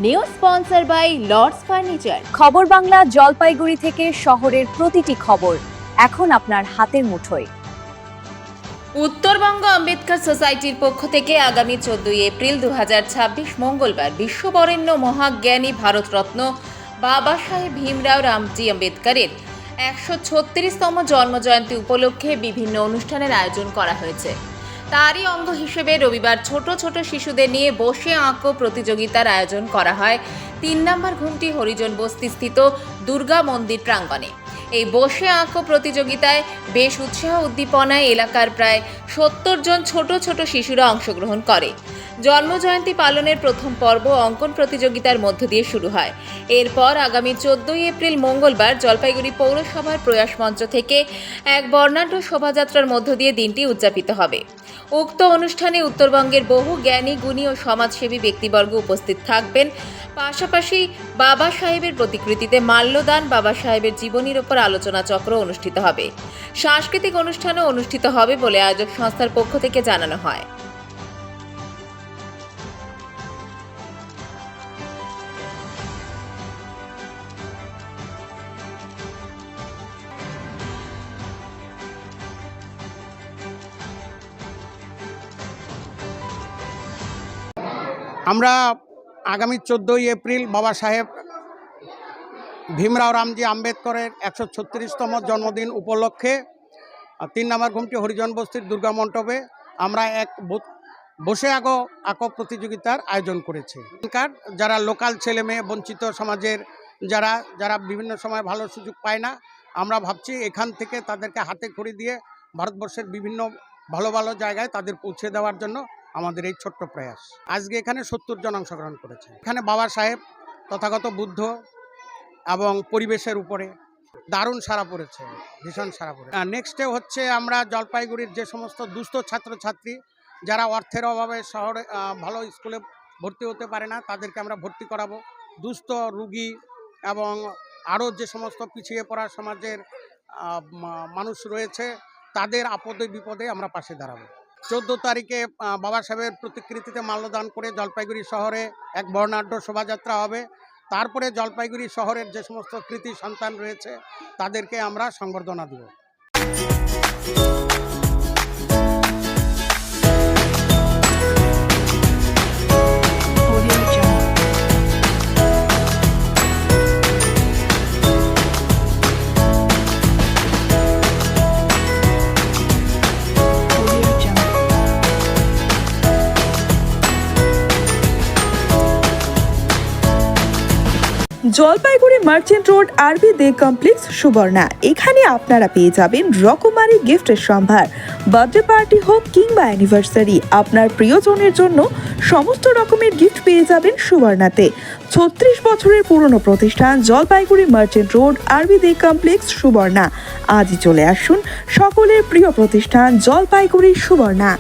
New sponsor by Lords furniture. খবর বাংলা জলপাইগুড়ি থেকে শহরের প্রতিটি খবর এখন আপনার হাতের মুঠোয়। উত্তরবঙ্গ আম্বেদকর সোসাইটির পক্ষ থেকে আগামী 14 এপ্রিল 2026 মঙ্গলবার বিশ্ববরেণ্য মহাজ্ঞানী ভারতরত্ন বাবা সাহেব ভীমরাও রামজি আম্বেদকরের 136তম জন্মজয়ন্তী উপলক্ষে বিভিন্ন অনুষ্ঠানের আয়োজন করা হয়েছে। তারই অঙ্গ হিসেবে রবিবার ছোট ছোট শিশুদের নিয়ে বসে আঁকো প্রতিযোগিতার আয়োজন করা হয় 3 নম্বর ঘুমটি হরিজন বস্তিস্থিত দুর্গা মন্দির প্রাঙ্গণে। এই বসে আঁকো প্রতিযোগিতায় বেশ উৎসাহ উদ্দীপনায় এলাকার প্রায় 70 জন ছোট ছোট শিশুরা অংশগ্রহণ করে। জন্মজয়ন্তী পালনের প্রথম পর্ব অঙ্কন প্রতিযোগিতার মধ্য দিয়ে শুরু হয়। এরপর আগামী 14 এপ্রিল মঙ্গলবার জলপাইগুড়ি পৌরসভার প্রয়াস মঞ্চ থেকে এক বর্ণাঢ্য শোভাযাত্রার মধ্য দিয়ে দিনটি উদযাপিত হবে। উক্ত অনুষ্ঠানে উত্তরবঙ্গের বহু জ্ঞানী গুণী ও সমাজসেবী ব্যক্তিবর্গ উপস্থিত থাকবেন। পাশাপাশি বাবা সাহেবের প্রতিকৃতিতে মাল্যদান, বাবা সাহেবের জীবনীর ওপর আলোচনা চক্র অনুষ্ঠিত হবে। সাংস্কৃতিক অনুষ্ঠানও অনুষ্ঠিত হবে বলে আয়োজক সংস্থার পক্ষ থেকে জানানো হয়। আমরা আগামী 14 এপ্রিল বাবা সাহেব ভীমরাও রামজি আম্বেদকরের 136তম জন্মদিন উপলক্ষে 3 নম্বর ঘুমটি হরিজন বস্তির দুর্গা মণ্ডপে আমরা এক বসে আঁকো প্রতিযোগিতার আয়োজন করেছি। এখানকার যারা লোকাল ছেলে মেয়ে, বঞ্চিত সমাজের যারা বিভিন্ন সময় ভালো সুযোগ পায় না, আমরা ভাবছি এখান থেকে তাদেরকে হাতে খড়ি দিয়ে ভারতবর্ষের বিভিন্ন ভালো ভালো জায়গায় তাদের পৌঁছে দেওয়ার জন্য আমাদের এই ছোট্ট প্রয়াস। আজকে এখানে 70 জন অংশগ্রহণ করেছে। এখানে বাবা সাহেব, তথাগত বুদ্ধ এবং পরিবেশের উপরে দারুণ সাড়া পড়েছে, ভীষণ সাড়া পড়েছে। নেক্সটে হচ্ছে আমরা জলপাইগুড়ির যে সমস্ত দুস্থ ছাত্রছাত্রী যারা অর্থের অভাবে শহরে ভালো স্কুলে ভর্তি হতে পারে না, তাদেরকে আমরা ভর্তি করাবো। দুস্থ রুগী এবং আরও যে সমস্ত পিছিয়ে পড়া সমাজের মানুষ রয়েছে, তাদের আপদে বিপদে আমরা পাশে দাঁড়াবো। 14 তারিখে বাবা সাহেবের প্রতিকৃতিতে মাল্যদান করে জলপাইগুড়ি শহরে এক বর্ণাঢ্য শোভাযাত্রা হবে। তারপরে জলপাইগুড়ি শহরের যে সমস্ত কৃতি সন্তান রয়েছে তাদেরকে আমরা সংবর্ধনা দেব। জলপাইগুড়ি মার্চেন্ট রোড আরবি দে কমপ্লেক্স সুবর্ণা। এখানে আপনারা পেয়ে যাবেন রকমারি গিফটের সম্ভার। বার্থডে পার্টি হোক কিংবা অ্যানিভার্সারি, আপনার প্রিয়জনের জন্য সমস্ত রকমের গিফট পেয়ে যাবেন সুবর্ণাতে। 36 বছরের পুরনো প্রতিষ্ঠান জলপাইগুড়ি মার্চেন্ট রোড আরবি দে কমপ্লেক্স সুবর্ণা। আজই চলে আসুন সকলের প্রিয় প্রতিষ্ঠান জলপাইগুড়ি সুবর্ণা।